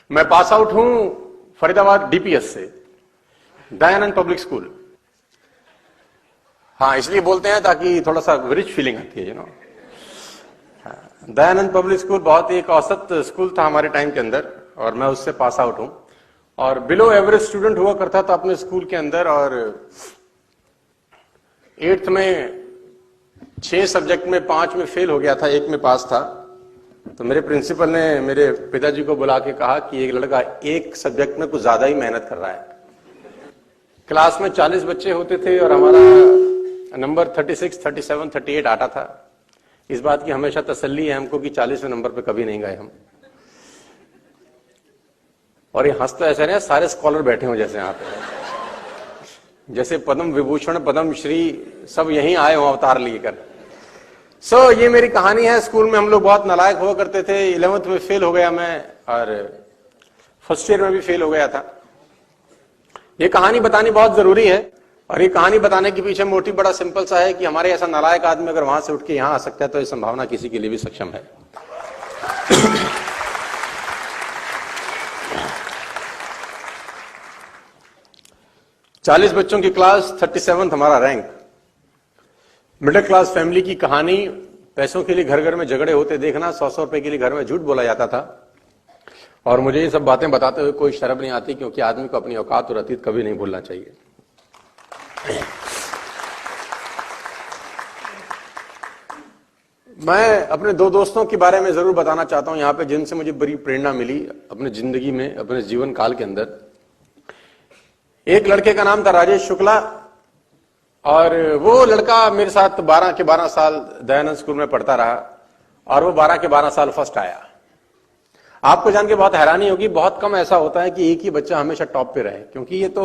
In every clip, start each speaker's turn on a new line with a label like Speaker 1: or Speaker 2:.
Speaker 1: मैं pass out हूं Faridabad DPS से, दयानंद पब्लिक स्कूल। हाँ, इसलिए बोलते हैं ताकि थोड़ा सा रिच फीलिंग आती है, दयानंद पब्लिक स्कूल बहुत ही एक औसत स्कूल था हमारे टाइम के अंदर, और मैं उससे पास आउट हूं। और बिलो एवरेज स्टूडेंट हुआ करता था अपने स्कूल के अंदर, और 8th में 6 सब्जेक्ट में 5 में फेल हो गया था, 1 में पास था। तो मेरे प्रिंसिपल ने मेरे पिताजी को बुला के कहा कि एक लड़का एक सब्जेक्ट में कुछ ज्यादा ही मेहनत कर रहा है। क्लास में 40 बच्चे होते थे और हमारा नंबर 36, 37, 38 आता था। इस बात की हमेशा तसल्ली है हमको कि 40वें नंबर पे कभी नहीं गए हम। और ये हंस तो ऐसे नहीं, सारे स्कॉलर बैठे हो जैसे यहाँ पे, जैसे पद्म विभूषण पद्म श्री सब यहीं आए हो अवतार लेकर। ये मेरी कहानी है। स्कूल में हम लोग बहुत नालायक हुआ करते थे। 11th में फेल हो गया मैं, और फर्स्ट ईयर में भी फेल हो गया था। ये कहानी बतानी बहुत जरूरी है, और ये कहानी बताने के पीछे मोटिव बड़ा सिंपल सा है कि हमारे ऐसा नालायक आदमी अगर वहां से उठ के यहां आ सकता है तो ये संभावना किसी के लिए भी सक्षम है। चालीस बच्चों की क्लास, 37th हमारा रैंक। मिडिल क्लास फैमिली की कहानी। पैसों के लिए घर घर में झगड़े होते देखना, 100 रुपए के लिए घर में झूठ बोला जाता था। और मुझे ये सब बातें बताते हुए कोई शर्म नहीं आती, क्योंकि आदमी को अपनी औकात और अतीत कभी नहीं भूलना चाहिए। मैं अपने 2 दोस्तों के बारे में जरूर बताना चाहता हूं यहां पे, जिनसे मुझे बड़ी प्रेरणा मिली अपने जिंदगी में, अपने जीवन काल के अंदर। एक लड़के का नाम था राजेश शुक्ला, और वो लड़का मेरे साथ 12 के 12 साल दयानंद स्कूल में पढ़ता रहा, और वो 12 के 12 साल फर्स्ट आया। आपको जान के बहुत हैरानी होगी, बहुत कम ऐसा होता है कि एक ही बच्चा हमेशा टॉप पे रहे, क्योंकि ये तो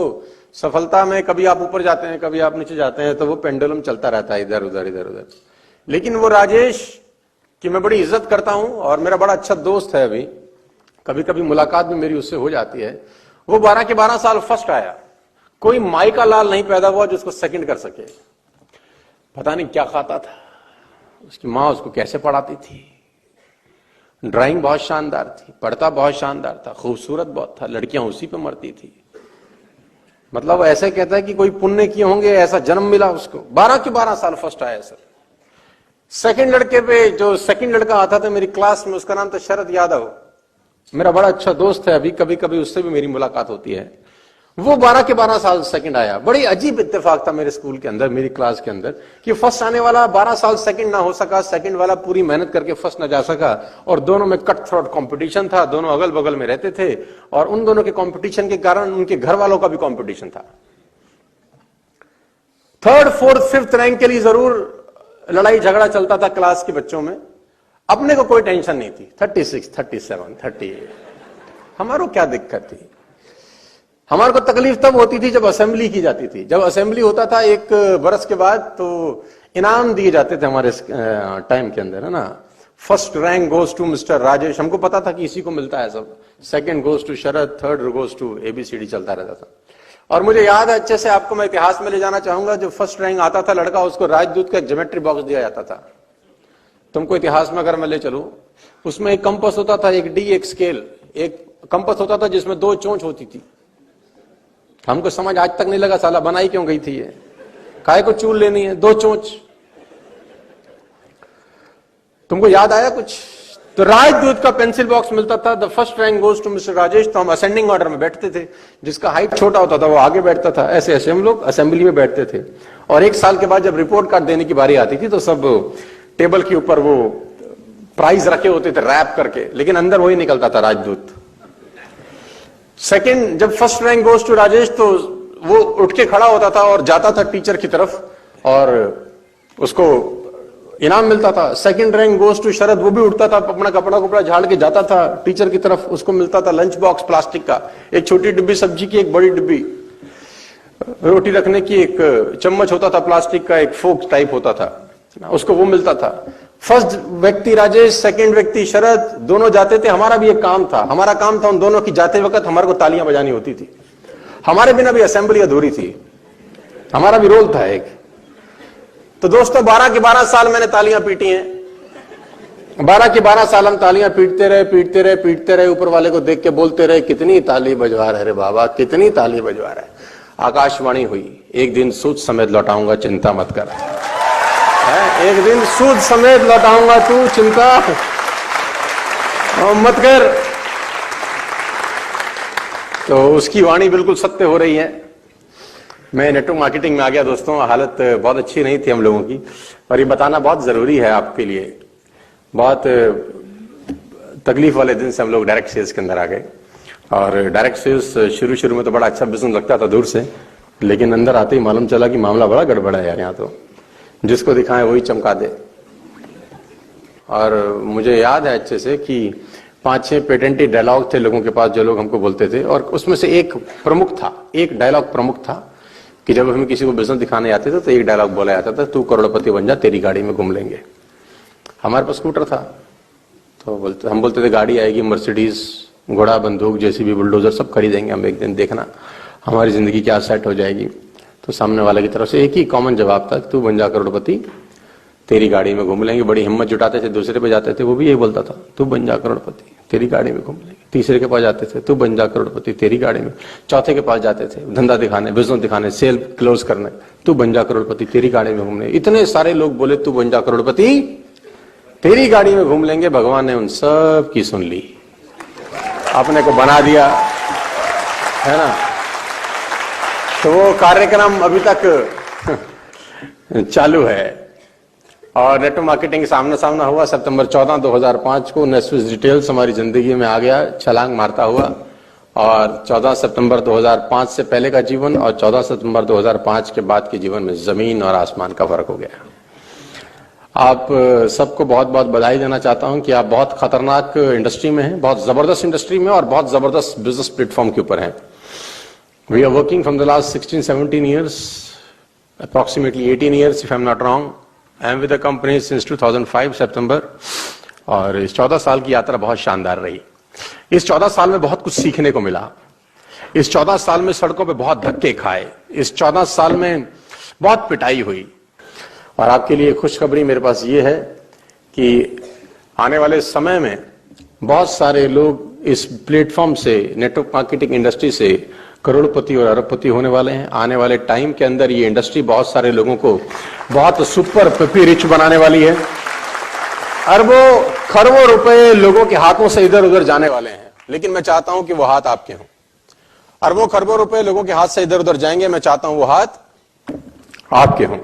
Speaker 1: सफलता में कभी आप ऊपर जाते हैं, कभी आप नीचे जाते हैं, तो वो पेंडुलम चलता रहता है इधर उधर इधर उधर। लेकिन वो राजेश की मैं बड़ी इज्जत करता हूं, और मेरा बड़ा अच्छा दोस्त है। अभी कभी कभी मुलाकात भी मेरी उससे हो जाती है। वो 12 के 12 साल फर्स्ट आया। कोई माई का लाल नहीं पैदा हुआ जो उसको सेकंड कर सके। पता नहीं क्या खाता था, उसकी माँ उसको कैसे पढ़ाती थी। ड्राइंग बहुत शानदार थी, पढ़ता बहुत शानदार था, खूबसूरत बहुत था, लड़कियां उसी पे मरती थी। मतलब ऐसे कहता है कि कोई पुण्य किए होंगे, ऐसा जन्म मिला उसको। 12 के 12 साल फर्स्ट आया सर। सेकंड लड़के पे, जो सेकंड लड़का आता था मेरी क्लास में, उसका नाम था शरद यादव। मेरा बड़ा अच्छा दोस्त है, अभी कभी कभी उससे भी मेरी मुलाकात होती है। वो 12 के 12 साल सेकंड आया। बड़ी अजीब इत्तेफाक था मेरे स्कूल के अंदर, मेरी क्लास के अंदर, कि फर्स्ट आने वाला 12 साल सेकंड ना हो सका, सेकंड वाला पूरी मेहनत करके फर्स्ट ना जा सका। और दोनों में कट थ्रोट कंपटीशन था, दोनों अगल बगल में रहते थे, और उन दोनों के कंपटीशन के कारण उनके घर वालों का भी कंपटीशन था। 3rd, 4th, 5th रैंक के लिए जरूर लड़ाई झगड़ा चलता था क्लास के बच्चों में। अपने को कोई टेंशन नहीं थी। 36, 37, 38 हमारो क्या दिक्कत थी। हमारे को तकलीफ तब होती थी जब असेंबली की जाती थी। जब असेंबली होता था 1 बरस के बाद, तो इनाम दिए जाते थे हमारे टाइम के अंदर, है ना। First rank goes to mister Rajesh, हमको पता था कि इसी को मिलता है सब। Second goes to Sharad, third goes to ABCD चलता रहता था। और मुझे याद है अच्छे से, आपको मैं इतिहास में ले जाना चाहूंगा। जो फर्स्ट रैंक आता था लड़का, उसको राजदूत का एक ज्योमेट्री बॉक्स दिया जाता था। तुमको इतिहास में अगर मैं ले चलूं, उसमें एक कंपस होता था, एक डी, एक स्केल। एक कंपस होता था जिसमें 2 चोंच होती थी। हमको समझ आज तक नहीं लगा साला बनाई क्यों गई थी ये, काहे को चूल लेनी है 2 चोंच। तुमको याद आया कुछ? तो राजदूत का पेंसिल बॉक्स मिलता था। The first rank goes to mister Rajesh. तो हम असेंडिंग ऑर्डर में बैठते थे। जिसका हाइट छोटा होता था वो आगे बैठता था। ऐसे ऐसे हम लोग असेंबली में बैठते थे। और 1 साल के बाद जब रिपोर्ट कार्ड देने की बारी आती थी, तो सब टेबल के ऊपर वो प्राइज रखे होते थे रैप करके, लेकिन अंदर वही निकलता था राजदूत। सेकंड, जब first rank goes to Rajesh, तो वो उठ के खड़ा होता था और जाता था टीचर की तरफ, और उसको इनाम मिलता था। सेकंड रैंक गोज टू शरद, वो भी उठता था, अपना कपड़ा झाड़ के जाता था टीचर की तरफ, उसको मिलता था लंच बॉक्स प्लास्टिक का, एक छोटी डिब्बी सब्जी की, एक बड़ी डिब्बी रोटी रखने की, एक चम्मच होता था प्लास्टिक का, एक फोक टाइप होता था, उसको वो मिलता था। फर्स्ट व्यक्ति राजेश, सेकंड व्यक्ति शरद, दोनों जाते थे। हमारा भी एक काम था, हमारा काम था उन दोनों की जाते वक्त हमारे को तालियां बजानी होती थी। हमारे बिना भी असेंबली अधूरी थी, हमारा भी रोल था एक। तो दोस्तों 12 के 12 साल मैंने तालियां पीटी हैं। 12 के 12 साल हम तालियां पीटते रहे, ऊपर वाले को देख के बोलते रहे कितनी ताली बजवा रहे रे बाबा, कितनी ताली बजवा रहा है। आकाशवाणी हुई, एक दिन सूद समेत लौटाऊंगा, चिंता मत कर। एक दिन सूद समेत लौटाऊंगा, तू चिंता मत कर। तो उसकी वाणी बिल्कुल सत्य हो रही है। मैं नेटवर्क मार्केटिंग में आ गया दोस्तों, हालत बहुत अच्छी नहीं थी हम लोगों की, और ये बताना बहुत जरूरी है आपके लिए। बहुत तकलीफ वाले दिन से हम लोग डायरेक्ट सेल्स के अंदर आ गए, और डायरेक्ट सेल्स शुरू में तो बड़ा अच्छा बिजनेस लगता था दूर से, लेकिन अंदर आते ही मालूम चला कि मामला बड़ा गड़बड़ है यार, यहाँ तो जिसको दिखाएं वही चमका दे। और मुझे याद है अच्छे से कि 5-6 पेटेंटी डायलॉग थे लोगों के पास, जो लोग हमको बोलते थे, और उसमें से एक डायलॉग प्रमुख था कि जब हम किसी को बिजनेस दिखाने आते थे तो एक डायलॉग बोला जाता था, तू करोड़पति बन जा, तेरी गाड़ी में घूम लेंगे। हमारे पास स्कूटर था, तो हम बोलते थे गाड़ी आएगी, मर्सिडीज, घोड़ा, बंदूक, जेसीबी, बुलडोजर सब खरीदेंगे हम एक दिन, देखना हमारी जिंदगी क्या सेट हो जाएगी। तो सामने वाले की तरफ से एक ही कॉमन जवाब था, तू बन जा करोड़पति, तेरी गाड़ी में घूम लेंगे। बड़ी हिम्मत जुटाते थे, दूसरे पे जाते थे वो भी यही बोलता था, तू बन जा करोड़पति, तेरी गाड़ी में घूम लेंगे। तीसरे के पास जाते थे, तू बन जा करोड़पति, तेरी गाड़ी में। चौथे के पास जाते थे, धंधा दिखाने, बिजनेस दिखाने, सेल क्लोज करने, तू बन जा करोड़पति, तेरी गाड़ी में घूमने। इतने सारे लोग बोले तू बन जा करोड़पति, तेरी गाड़ी में घूम लेंगे। भगवान ने उन सब की सुन ली, अपने को बना दिया, है ना। तो वो कार्यक्रम अभी तक चालू है, और नेटवर्क मार्केटिंग सामना सामना हुआ सितंबर 14, 2005 को। नेस्विस डिटेल्स हमारी जिंदगी में आ गया छलांग मारता हुआ, और 14 सितंबर 2005 से पहले का जीवन और 14 सितंबर 2005 के बाद के जीवन में जमीन और आसमान का फर्क हो गया। आप सबको बहुत बहुत बधाई देना चाहता हूं कि आप बहुत खतरनाक इंडस्ट्री में हैं, बहुत जबरदस्त इंडस्ट्री में, और बहुत जबरदस्त बिजनेस प्लेटफॉर्म के ऊपर हैं। We are working from the last 16-17 years, approximately 18 years if I'm not wrong. I am with the company since 2005 सितंबर, और इस 14 साल की यात्रा बहुत शानदार रही। इस 14 साल में बहुत कुछ सीखने को मिला। इस 14 साल में सड़कों पे बहुत धक्के खाए। इस 14 साल में बहुत पिटाई हुई। और आपके लिए खुशखबरी मेरे पास ये है कि आने वाले समय में बहुत सारे लोग इस प्लेटफॉर्म से, नेटवर्क मार्केटिंग इंडस्ट्री से करोड़पति और अरबपति होने वाले हैं। आने वाले टाइम के अंदर ये इंडस्ट्री बहुत सारे लोगों को बहुत सुपर पिपी रिच बनाने वाली है। अरबों खरबों रुपए लोगों के हाथों से इधर उधर जाने वाले हैं, लेकिन मैं चाहता हूं कि वो हाथ आपके हों। अरबों खरबों रुपए लोगों के हाथ से इधर उधर जाएंगे, मैं चाहता हूं वो हाथ आपके हों।